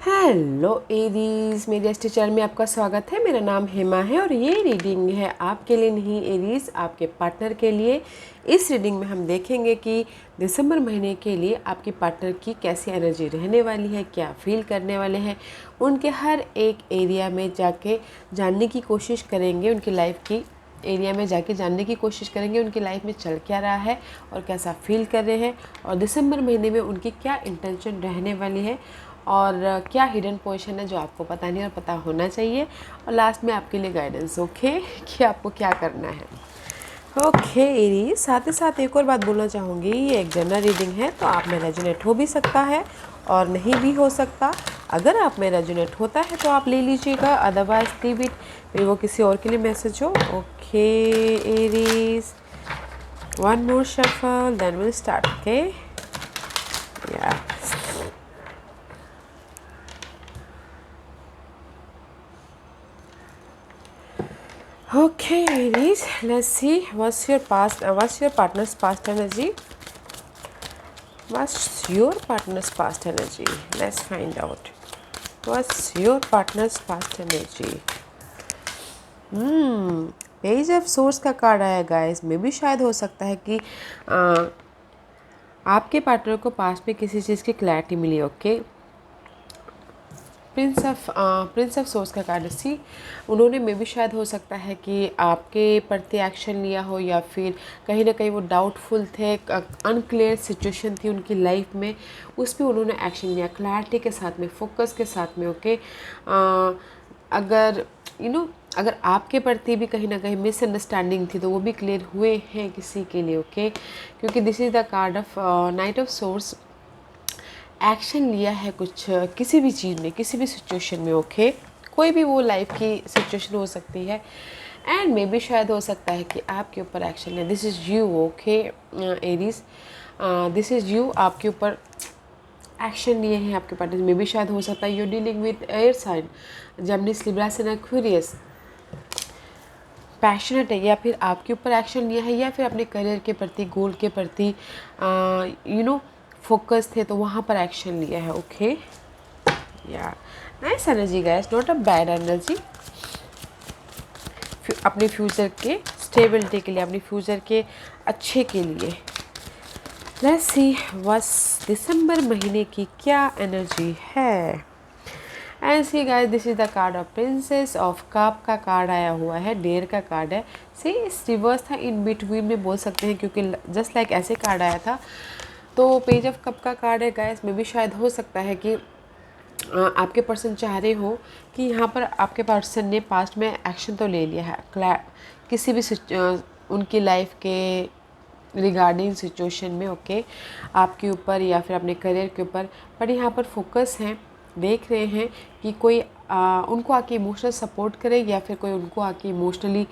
Hello Aries, मेरे astro channel में आपका स्वागत है। मेरा नाम हेमा है और ये रीडिंग है आपके लिए नहीं एरीज, आपके पार्टनर के लिए। इस रीडिंग में हम देखेंगे कि दिसंबर महीने के लिए आपकी पार्टनर की कैसी एनर्जी रहने वाली है, क्या फील करने वाले हैं। उनके हर एक एरिया में जाके जानने की कोशिश करेंगे, उनकी लाइफ की एरिया में जाके जानने की कोशिश करेंगे उनकी लाइफ में चल क्या रहा है और कैसा फील कर रहे हैं, और दिसंबर महीने में उनकी क्या इंटेंशन रहने वाली है और क्या हिडन पोजीशन है जो आपको पता नहीं और पता होना चाहिए। और लास्ट में आपके लिए गाइडेंस, ओके, कि आपको क्या करना है। ओके एरीज, साथ ही साथ एक और बात बोलना चाहूँगी, ये एक जनरल रीडिंग है तो आप में रेजोनेट हो भी सकता है और नहीं भी हो सकता। अगर आप में रेजोनेट होता है तो आप ले लीजिएगा, अदरवाइज लीव इट, फिर वो किसी और के लिए मैसेज हो। Okay Aries, one more shuffle then will start. Okay या Okay, Aries, let's see what's your partner's past energy. What's your partner's past energy? Let's find out. What's your partner's past energy? Page of swords का card आया guys. में भी शायद हो सकता है कि आपके पार्टनर को पास्ट में किसी चीज़ की क्लैरिटी मिली। ओके, प्रिंस ऑफ सोर्स का कार्ड सी, उन्होंने में भी शायद हो सकता है कि आपके प्रति एक्शन लिया हो, या फिर कहीं ना कहीं वो डाउटफुल थे, अनक्लियर सिचुएशन थी उनकी लाइफ में, उस पर उन्होंने एक्शन लिया क्लैरिटी के साथ में, फोकस के साथ में। ओके, अगर अगर आपके प्रति भी कहीं ना कहीं मिसअंडरस्टैंडिंग थी तो वो भी क्लियर हुए हैं किसी के लिए। ओके, क्योंकि this is the card of night of source. Action लिया है कुछ किसी भी चीज़ में, किसी भी सिचुएशन में। ओके, कोई भी वो लाइफ की सिचुएशन हो सकती है, एंड मे भी शायद हो सकता है कि आपके ऊपर एक्शन लिया। This is you. Okay Aries, this is you, आपके ऊपर एक्शन लिए हैं आपके पार्टनर में भी शायद हो सकता है। You dealing with air sign, Gemini, Libra and Aquarius, passionate है, या फिर आपके ऊपर एक्शन लिया है, या फिर अपने करियर के प्रति, गोल के प्रति फोकस थे तो वहाँ पर एक्शन लिया है। ओके या nice energy guys, not a bad energy. अपने फ्यूचर के स्टेबिलिटी के लिए, अपने फ्यूचर के अच्छे के लिए। लेट्स सी बस दिसंबर महीने की क्या एनर्जी है। And see guys, this is the card of princess of cup का कार्ड आया हुआ है, डेयर का कार्ड है। सी इस रिवर्स था, इन बिटवीन में बोल सकते हैं, क्योंकि जस्ट लाइक ऐसे कार्ड आया था। तो पेज ऑफ कप का कार्ड है गाइस। में भी शायद हो सकता है कि आपके पर्सन चाह रहे हो कि यहाँ पर आपके पर्सन ने पास्ट में एक्शन तो ले लिया है किसी भी उनकी लाइफ के रिगार्डिंग सिचुएशन में। ओके, आपके ऊपर या फिर अपने करियर के ऊपर, पर यहाँ पर फोकस हैं, देख रहे हैं कि कोई उनको आके इमोशनल सपोर्ट करे, या फिर कोई उनको आके इमोशनली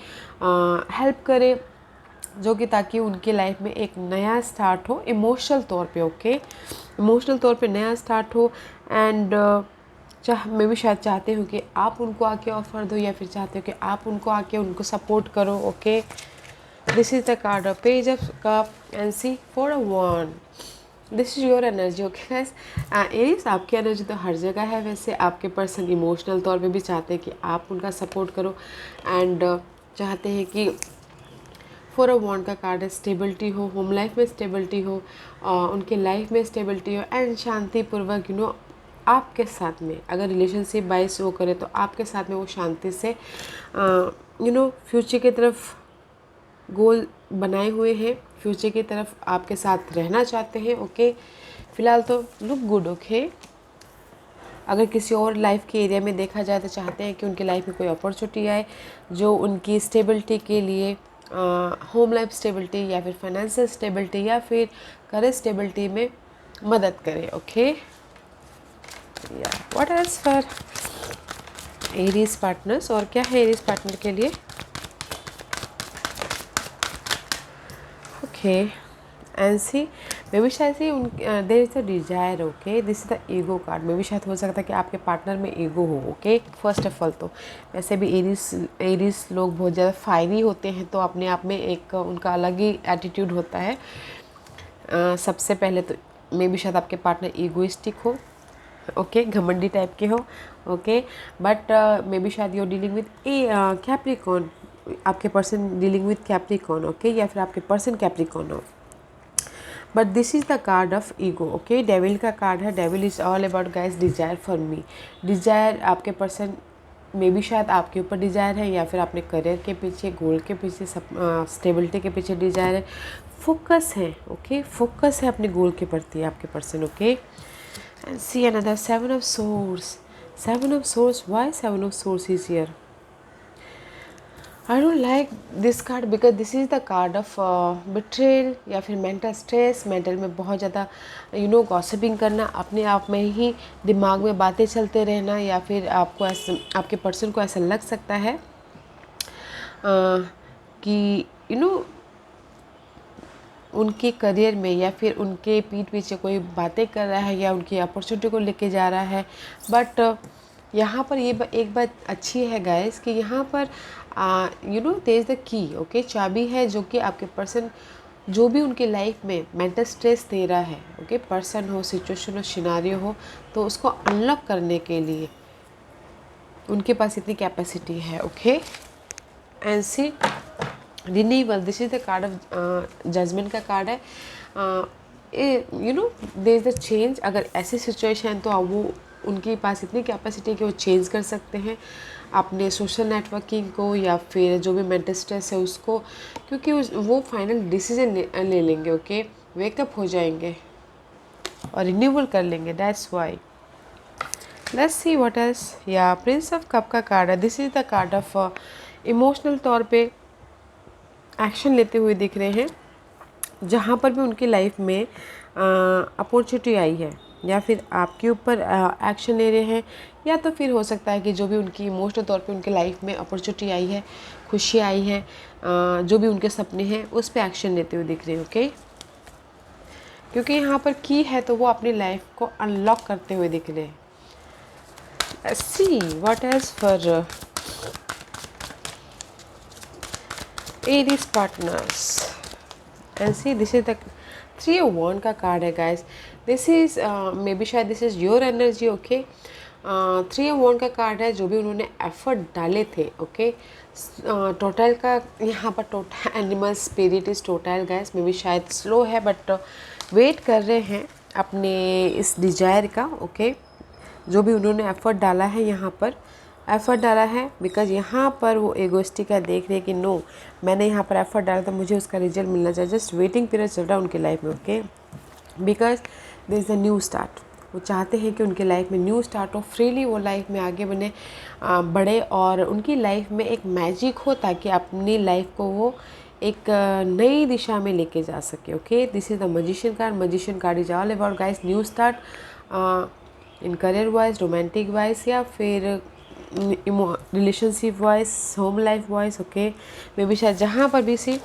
हेल्प करे, जो कि ताकि उनके लाइफ में एक नया स्टार्ट हो इमोशनल तौर पे। ओके, इमोशनल तौर पे नया स्टार्ट हो। एंड मैं भी शायद चाहते हूँ कि आप उनको आके ऑफर दो, या फिर चाहते हो कि आप उनको आके उनको सपोर्ट करो। Okay, this is the card of page of cup and see for a one. This is your energy. Okay guys, Aries, आपकी एनर्जी तो हर जगह है। वैसे आपके पर्सन इमोशनल तौर पे भी चाहते हैं कि आप उनका सपोर्ट करो, एंड चाहते हैं कि फॉर अ वॉन्ड का कार्ड है, स्टेबिलिटी हो, होम लाइफ में स्टेबिलिटी हो, उनके लाइफ में स्टेबिलिटी हो, एंड शांतिपूर्वक आपके साथ में, अगर रिलेशनशिप बाइस वो करे तो आपके साथ में वो शांति से फ्यूचर की तरफ गोल बनाए हुए हैं, फ्यूचर की तरफ आपके साथ रहना चाहते हैं। ओके, फिलहाल तो लुक गुड। ओके, अगर किसी और लाइफ के एरिया में देखा जाए तो चाहते हैं कि उनकी लाइफ में कोई अपॉर्चुनिटी आए जो उनकी स्टेबिलिटी के लिए, होम लाइफ स्टेबिलिटी, या फिर फाइनेंशियल स्टेबिलिटी, या फिर करियर स्टेबिलिटी में मदद करे। ओके या what else for Aries partners, और क्या है एरीज पार्टनर के लिए। ओके एंड सी, मे भी शायद से there is a desire. Okay, this is the ego card. Maybe शायद हो सकता है कि आपके पार्टनर में ईगो हो। ओके, फर्स्ट ऑफ ऑल तो वैसे भी एरीज लोग बहुत ज़्यादा फायरी होते हैं, तो अपने आप में एक उनका अलग ही एटीट्यूड होता है। सबसे पहले तो मे भी शायद आपके पार्टनर ईगोइस्टिक हो, ओके, घमंडी टाइप के हो, ओके, बट मे बी शायद you dealing with a Capricorn, आपके person dealing with Capricorn, okay, या फिर आपके पर्सन कैप्रिकॉर्न हो। But this is the card of ego, okay, devil का कार्ड है। Devil is all about guys desire for me. Desire आपके person maybe शायद आपके ऊपर डिज़ायर है, या फिर अपने करियर के पीछे, गोल के पीछे, स्टेबिलिटी के पीछे डिज़ायर है, फोकस है, ओके, फोकस है अपने गोल के प्रति आपके person, okay. And see another seven of source. Seven of source, why seven of source is here? I don't like this card because this is the card of betrayal, या फिर mental stress, mental में बहुत ज़्यादा gossiping करना, अपने आप में ही दिमाग में बातें चलते रहना, या फिर आपको ऐसा, आपके पर्सन को ऐसा लग सकता है कि उनके करियर में या फिर उनके पीठ पीछे कोई बातें कर रहा है या उनकी अपॉर्चुनिटी को लेके जा रहा है। बट यहाँ पर ये एक बात अच्छी है गाइस कि यहाँ पर there is the key, okay, चाबी है जो कि आपके पर्सन जो भी उनके लाइफ में मेंटल स्ट्रेस दे रहा है, ओके, पर्सन हो, सिचुएशन हो, सिनारियो हो, तो उसको अनलॉक करने के लिए उनके पास इतनी कैपेसिटी है, okay. And see renewal, this is the card of judgement का कार्ड है। There is the change. अगर ऐसी सिचुएशन तो वो उनके पास इतनी कैपेसिटी कि वो चेंज कर सकते हैं अपने सोशल नेटवर्किंग को या फिर जो भी मेंटल स्ट्रेस है उसको, क्योंकि वो फाइनल डिसीजन ले लेंगे, ओके, वेकअप हो जाएंगे और रिन्यूअल कर लेंगे। That's why. Let's see what else. या प्रिंस ऑफ कप का कार्ड है। This is the card of emotional तौर पे एक्शन लेते हुए दिख रहे हैं, जहाँ पर भी उनकी लाइफ में अपॉर्चुनिटी आई है, या फिर आपके ऊपर एक्शन ले रहे हैं, या तो फिर हो सकता है कि जो भी उनकी इमोशनल तौर पे उनके लाइफ में अपॉर्चुनिटी आई है, खुशी आई है, जो भी उनके सपने हैं उस पर एक्शन लेते हुए दिख रहे हैं, ओके। क्योंकि यहाँ पर की है तो वो अपनी लाइफ को अनलॉक करते हुए दिख रहे हैं। See what else for Aries partners, and see this is the three of wand का कार्ड है guys. This is maybe शायद this is your energy, okay. Three of wand का कार्ड है, जो भी उन्होंने एफर्ट डाले थे, ओके। टोटल का यहाँ पर total animal spirit is total guys, may be शायद स्लो है बट वेट कर रहे हैं अपने इस डिजायर का, ओके। जो भी उन्होंने एफर्ट डाला है, यहाँ पर एफ़र्ट डाला है, बिकॉज यहाँ पर वो एगोइस्टिक है, देख रहे हैं कि नो, मैंने यहाँ पर एफ़र्ट डाला तो मुझे उसका रिजल्ट मिलना चाहिए। जस्ट वेटिंग पीरियड चल रहा है उनकी लाइफ में, okay, because there is a new start. वो चाहते हैं कि उनकी लाइफ में न्यू स्टार्ट हो, फ्रीली वो लाइफ में आगे बढ़े और उनकी लाइफ में एक मैजिक हो, ताकि अपनी लाइफ को वो एक नई दिशा में लेके जा सके, okay. This is the magician card. Magician card is all about guys new start in career wise, romantic wise, या फिर relationship wise, home life wise, okay. May be शायद जहाँ पर भी सी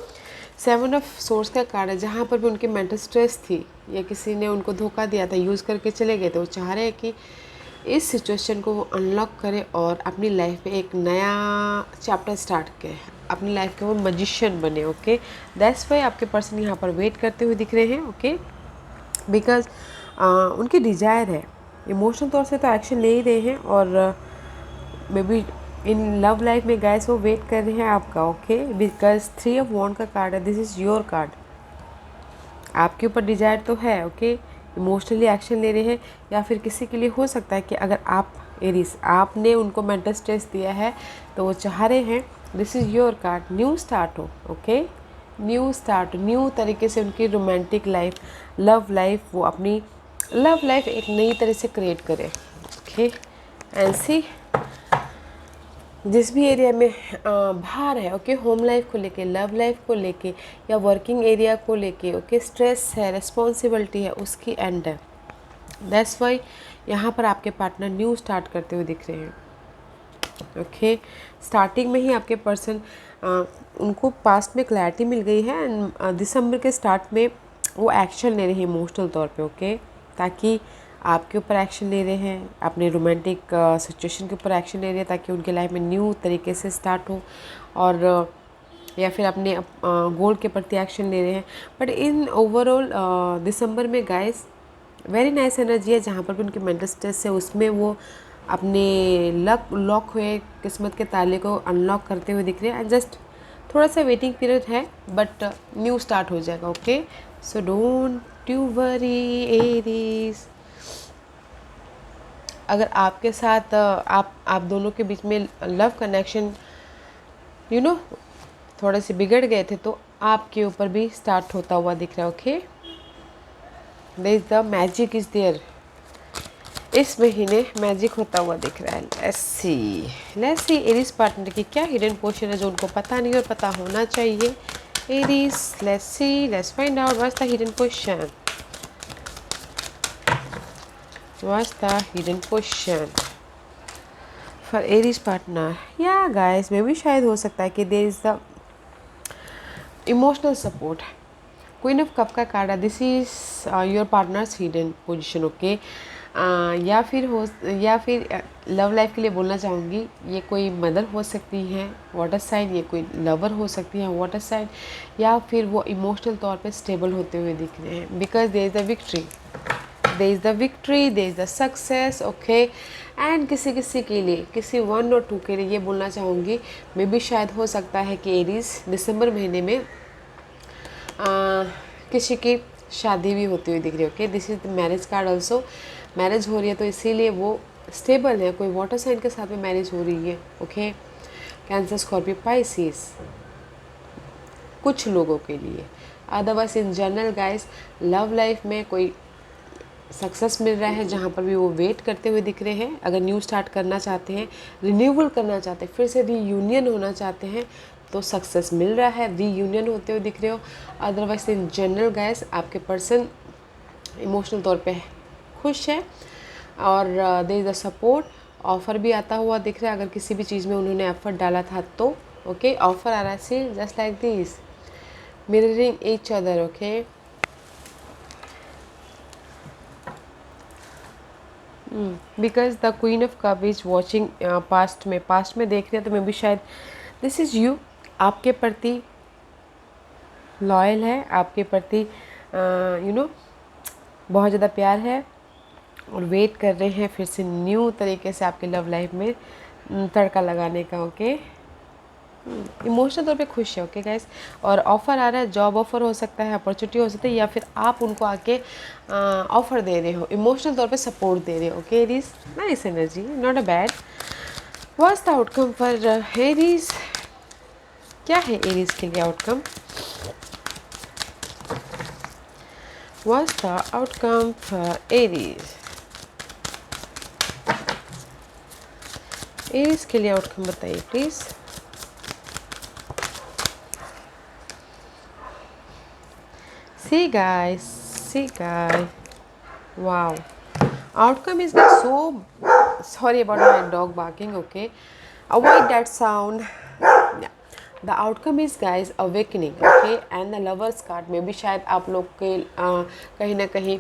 सेवन ऑफ सोर्स का card है, जहाँ पर भी उनकी मेंटल स्ट्रेस थी या किसी ने उनको धोखा दिया था, यूज़ करके चले गए थे, वो चाह रहे हैं कि इस सिचुएशन को वो अनलॉक करे और अपनी लाइफ में एक नया चैप्टर स्टार्ट करे, अपनी लाइफ के वो मजिशियन बने, ओके। दैट्स वाई आपके पर्सन यहाँ पर वेट करते हुए दिख रहे हैं, ओके, बिकॉज उनकी डिज़ायर है। इमोशनल तौर से तो एक्शन ले ही रहे हैं, और may be in love life में गाइस वो वेट कर रहे हैं आपका, okay, because three of wand का कार्ड है। This is your card. आपके ऊपर डिजायर तो है, ओके, इमोशनली एक्शन ले रहे हैं, या फिर किसी के लिए हो सकता है कि अगर आप एरीज, आपने उनको मेंटल स्ट्रेस दिया है तो वो चाह रहे हैं, this is your card, new start हो, ओके, न्यू स्टार्ट, न्यू तरीके से उनकी रोमांटिक लाइफ, लव लाइफ, वो अपनी लव लाइफ एक नई तरह से क्रिएट करें, ओके। एंड सी जिस भी एरिया में बाहर है, ओके, होम लाइफ को लेके, लव लाइफ को लेके, या वर्किंग एरिया को लेके, ओके, स्ट्रेस है, रिस्पॉन्सिबिलिटी है, उसकी एंड है। दैट्स वाई यहाँ पर आपके पार्टनर न्यू स्टार्ट करते हुए दिख रहे हैं, ओके। स्टार्टिंग में ही आपके पर्सन उनको पास्ट में क्लैरिटी मिल गई है, एंड दिसंबर के स्टार्ट में वो एक्शन ले रहे हैं इमोशनल तौर पे, ओके, ताकि आपके ऊपर एक्शन ले रहे हैं, अपने रोमांटिक सिचुएशन के ऊपर एक्शन ले रहे हैं, ताकि उनके लाइफ में न्यू तरीके से स्टार्ट हो, और या फिर अपने गोल के प्रति एक्शन ले रहे हैं। बट इन ओवरऑल दिसंबर में गाइस वेरी नाइस एनर्जी है। जहाँ पर भी उनकी मेंटल स्ट्रेस है उसमें वो अपने लॉक हुए किस्मत के ताले को अनलॉक करते हुए दिख रहे हैं। एंड जस्ट थोड़ा सा वेटिंग पीरियड है बट न्यू स्टार्ट हो जाएगा। Okay, so don't you worry Aries. अगर आपके साथ आप दोनों के बीच में लव कनेक्शन थोड़े से बिगड़ गए थे तो आपके ऊपर भी स्टार्ट होता हुआ दिख रहा है। Okay, there is the magic is there. इस महीने मैजिक होता हुआ दिख रहा है। लेट्स सी एरीज पार्टनर की क्या हिडन पोर्शन है जो उनको पता नहीं और पता होना चाहिए। Aries, let's find out what's the hidden portion. What's the hidden question for Aries partner? Yeah guys, मे भी शायद हो सकता है कि there is the emotional support. Queen of cup का कार्ड है। This is your partners hidden position. Okay, या फिर लव लाइफ के लिए बोलना चाहूँगी ये कोई मदर हो सकती हैं वाटर साइन, ये कोई लवर हो सकती है वाटर साइन, या फिर वो इमोशनल तौर पे स्टेबल होते हुए दिख रहे हैं। Because there is the victory, there is the success. Okay, and किसी के लिए, किसी 1 और 2 के लिए ये बोलना चाहूँगी मे भी शायद हो सकता है कि एरीज दिसंबर महीने में किसी की शादी भी होती हुई दिख रही है। Okay, this is the marriage card also. Marriage हो रही है तो इसीलिए वो स्टेबल है। कोई वाटर साइन के साथ में मैरिज हो रही है। ओके, कैंसर, स्कॉर्पियो, पाइसिस कुछ लोगों के लिए। Otherwise in general guys love life में कोई सक्सेस मिल रहा है जहाँ पर भी वो वेट करते हुए दिख रहे हैं। अगर न्यू स्टार्ट करना चाहते हैं, रिन्यूअल करना चाहते हैं, फिर से रीयूनियन होना चाहते हैं तो सक्सेस मिल रहा है, रीयूनियन होते हुए दिख रहे हो। अदरवाइज इन जनरल गाइस आपके पर्सन इमोशनल तौर पे खुश है और there is the support. Offer भी आता हुआ दिख रहा है अगर किसी भी चीज़ में उन्होंने एफर्ट डाला था तो। ओके, ऑफ़र आ रहा है। See just like this mirroring each other. Okay, because the queen of cup is watching past में देख रहे हैं तो मे भी शायद दिस इज़ यू, आपके प्रति लॉयल है, आपके प्रति बहुत ज़्यादा प्यार है और वेट कर रहे हैं फिर से न्यू तरीके से आपके लव लाइफ में तड़का लगाने का। ओके, इमोशनल तौर पे खुश है। ओके गाइस, और ऑफ़र आ रहा है, जॉब ऑफ़र हो सकता है, अपॉर्चुनिटी हो सकती है, या फिर आप उनको आके ऑफ़र दे रहे हो, इमोशनल तौर पे सपोर्ट दे रहे हो। Okay, Aries nice energy, not a bad. What's the outcome for Aries? क्या है एरीज के लिए outcome? What's the outcome for Aries? Aries के लिए आउटकम बताइए please. See guys, wow, outcome is like so, sorry about my dog barking. Okay, avoid that sound. Yeah. The outcome is guys awakening. Okay, and the lovers card में भी शायद आप लोग के कहीं ना कहीं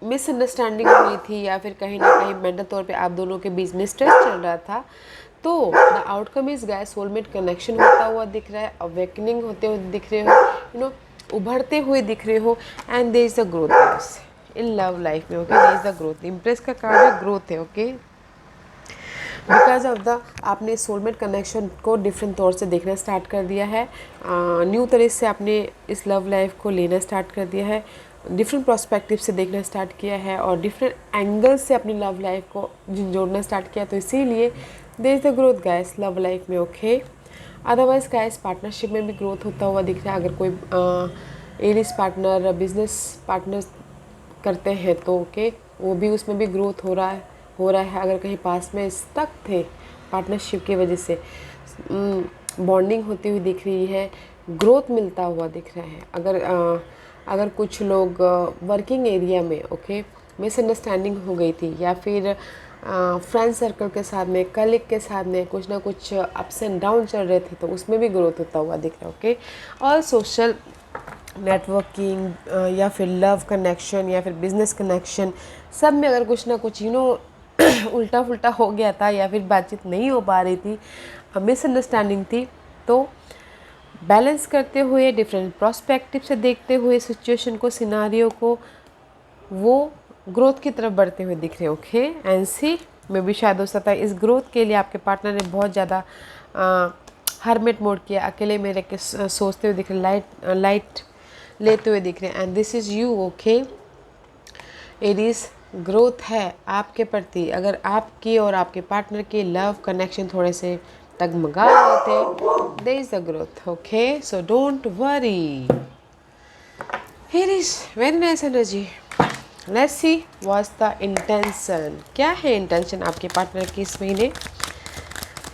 मिसअंडरस्टैंडिंग हुई थी या फिर कहीं ना कहीं मेंटल तौर पे आप दोनों के बीच में स्ट्रेस चल रहा था। तो the outcome is guys soulmate connection होता हुआ दिख रहा है, अवेकनिंग होते हुए दिख रहे हो, उभरते हुए दिख रहे हो, and there is the growth in love life में। Okay, there is the growth. Empress का कार्ड है, ग्रोथ है। ओके, बिकॉज ऑफ द आपने सोलमेट कनेक्शन को डिफरेंट तौर से देखना स्टार्ट कर दिया है, न्यू तरह से आपने इस लव लाइफ को लेना स्टार्ट कर दिया है, डिफरेंट प्रोस्पेक्टिव से देखना स्टार्ट किया है और डिफरेंट एंगल से अपनी लव लाइफ को जोड़ना स्टार्ट किया। तो इसीलिए there is the growth guys love life में। ओके, अदरवाइज गाइस पार्टनरशिप में भी ग्रोथ होता हुआ दिख रहा है। अगर कोई एरीज पार्टनर बिजनेस पार्टनर करते हैं तो ओके, वो भी उसमें भी ग्रोथ हो रहा है। अगर कहीं पास में स्टक थे पार्टनरशिप की वजह से बॉन्डिंग होती हुई दिख रही है, ग्रोथ मिलता हुआ दिख रहा है। अगर कुछ लोग वर्किंग एरिया में ओके मिसअंडरस्टैंडिंग हो गई थी या फिर फ्रेंड सर्कल के साथ में, कलीग के साथ में कुछ ना कुछ अप्स एंड डाउन चल रहे थे तो उसमें भी ग्रोथ होता हुआ दिख रहा है। ओके, और सोशल नेटवर्किंग या फिर लव कनेक्शन या फिर बिजनेस कनेक्शन, सब में अगर कुछ ना कुछ उल्टा फुल्टा हो गया था या फिर बातचीत नहीं हो पा रही थी, मिसअंडरस्टैंडिंग थी, तो बैलेंस करते हुए डिफरेंट प्रोस्पेक्टिव से देखते हुए सिचुएशन को, सिनारियो को, वो ग्रोथ की तरफ बढ़ते हुए दिख रहे हैं। ओके, एंड सी में भी शायद हो सकता है इस ग्रोथ के लिए आपके पार्टनर ने बहुत ज़्यादा हरमिट मोड किया, अकेले में रह के सोचते हुए दिख रहे, लाइट लेते हुए दिख रहे हैं। And this is you. Okay, Aries, growth है आपके प्रति। अगर आपकी और आपके पार्टनर के लव कनेक्शन थोड़े से डगमगा रहे थे, there is the growth. Okay, so don't worry. Here is very nice energy. Let's see what's the intention. क्या है इंटेंशन आपके पार्टनर की इस महीने?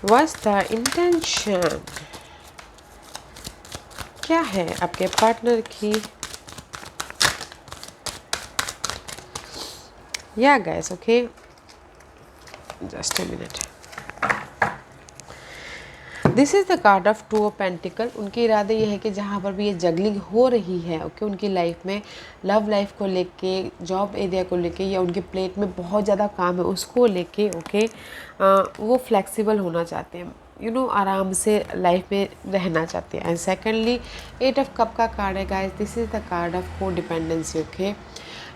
What's the intention? क्या है आपके पार्टनर की? या guys, okay, just a minute. This is the card of two of pentacle. उनके इरादे ये है कि जहाँ पर भी ये जगलिंग हो रही है, ओके, उनकी लाइफ में लव लाइफ को लेके, जॉब एरिया को लेके, या उनके प्लेट में बहुत ज़्यादा काम है उसको लेके, ओके, वो फ्लेक्सिबल होना चाहते हैं, आराम से लाइफ में रहना चाहते हैं। एंड सेकेंडली, 8 ऑफ कप का कार्ड है guys. This is the card of को डिपेंडेंसी। ओके,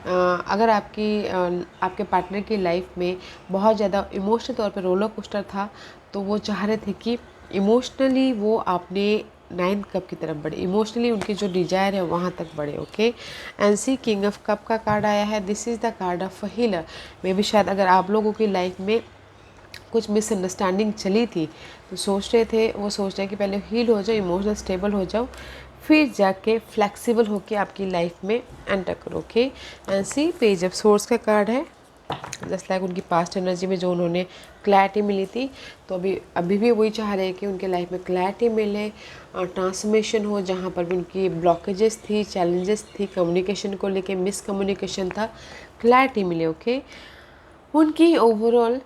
अगर आपके पार्टनर की लाइफ में बहुत ज़्यादा इमोशनल तौर पे रोलर कोस्टर था, तो वो चाह रहे थे कि इमोशनली वो आपने 9 कप की तरफ बढ़े, इमोशनली उनकी जो डिजायर है वहाँ तक बढ़े। Okay, and see king of cup का कार्ड आया है। This is the card of healer. Maybe शायद अगर आप लोगों की लाइफ में कुछ मिसअंडरस्टैंडिंग चली थी, तो सोच रहे कि पहले हील हो जाओ, इमोशनल स्टेबल हो जाओ, फिर जाके फ्लेक्सिबल होके आपकी लाइफ में एंटर करो। Okay, and see page of swords का कार्ड है। जस्ट लाइक उनकी पास्ट एनर्जी में जो उन्होंने क्लैरिटी मिली थी, तो अभी भी वही चाह रहे हैं कि उनके लाइफ में क्लैरिटी मिले, ट्रांसफॉर्मेशन हो। जहाँ पर भी उनकी ब्लॉकेजेस थी, चैलेंजेस थी, कम्युनिकेशन को लेके मिसकम्युनिकेशन था, क्लैरिटी मिले। ओके, उनकी ओवरऑल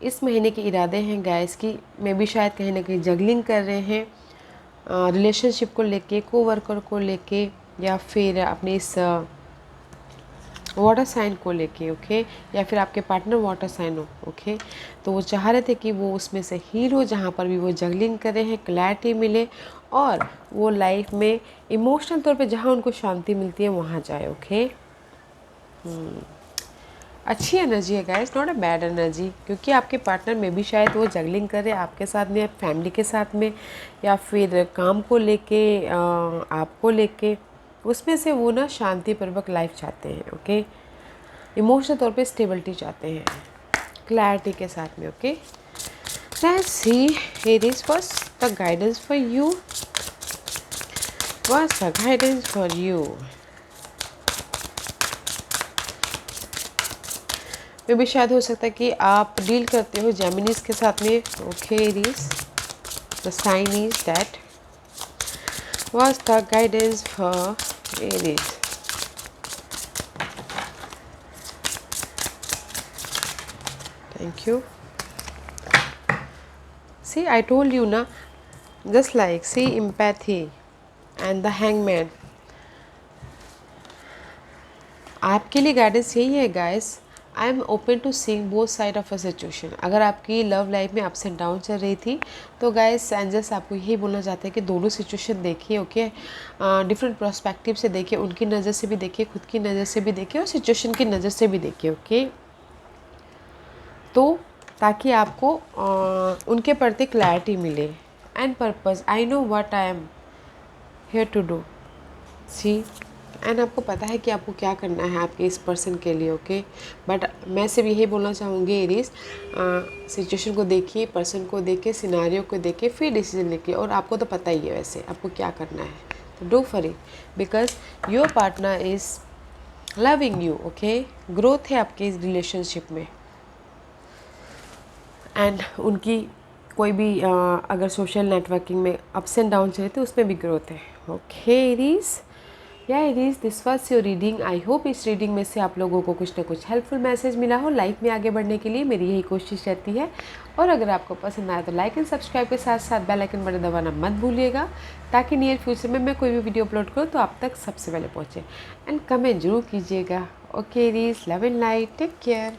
इस महीने के इरादे हैं गाइस की, मे भी शायद कहीं ना कहीं जगलिंग कर रहे हैं रिलेशनशिप को लेके, कोवर्कर को लेके, या फिर अपने इस वाटर साइन को लेके। ओके, या फिर आपके पार्टनर वाटर साइन हो। ओके, तो वो चाह रहे थे कि वो उसमें से हील हो, जहाँ पर भी वो जगलिंग कर रहे हैं, क्लैरिटी मिले, और वो लाइफ में इमोशनल तौर पे जहाँ उनको शांति मिलती है वहाँ जाए। ओके, अच्छी एनर्जी है guys, not a bad energy, क्योंकि आपके पार्टनर में भी शायद वो जगलिंग कर रहे हैं आपके साथ में, फैमिली के साथ में, या फिर काम को लेके, आपको लेके, उसमें से वो ना शांतिपूर्वक लाइफ चाहते हैं। ओके, इमोशनल तौर पे स्टेबिलिटी चाहते हैं, क्लैरिटी के साथ में। Okay, let's see here is what's the guidance for you. What's the guidance for you? Maybe शायद हो सकता है कि आप डील करते हो जेमिनीज के साथ में। Okay, Aries, the sign is that what's the guidance for Aries? Thank you. See, I told you ना, just like see empathy and the hangman. आपके लिए गाइडेंस यही है guys, I am open to seeing both side of a situation. अगर आपकी love life में ups and down चल रही थी, तो गाइस एंजल्स आपको यही बोलना चाहते हैं कि दोनों सिचुएशन देखिए। ओके, डिफरेंट पर्सपेक्टिव से देखिए, उनकी नज़र से भी देखिए, खुद की नज़र से भी देखिए, और सिचुएशन की नज़र से भी देखिए। ओके, तो ताकि आपको उनके प्रति क्लैरिटी मिले and purpose. I know what I am here to do, see, and आपको पता है कि आपको क्या करना है आपके इस पर्सन के लिए। ओके, बट मैं सिर्फ यही बोलना चाहूँगी एरीज, सिचुएशन को देखिए, पर्सन को देखिए, सिनारियो को देखिए, फिर डिसीजन लेके, और आपको तो पता ही है वैसे आपको क्या करना है, तो do for it, because your partner is loving you. Okay, growth है आपके इस रिलेशनशिप में, एंड उनकी कोई भी अगर सोशल नेटवर्किंग में अप्स एंड डाउन चले तो उसमें भी ग्रोथ है। ओके एरीज, या Aries, this was your reading. I hope इस रीडिंग में से आप लोगों को कुछ ना कुछ हेल्पफुल मैसेज मिला हो। लाइफ में आगे बढ़ने के लिए मेरी यही कोशिश रहती है, और अगर आपको पसंद आए तो लाइक एंड सब्सक्राइब के साथ साथ बेल आइकन बटन दबाना मत भूलिएगा, ताकि नियर फ्यूचर में मैं कोई भी वीडियो अपलोड करूँ तो आप तक सबसे पहले पहुँचे। एंड कमेंट जरूर कीजिएगा। Okay Aries, love and light, take care.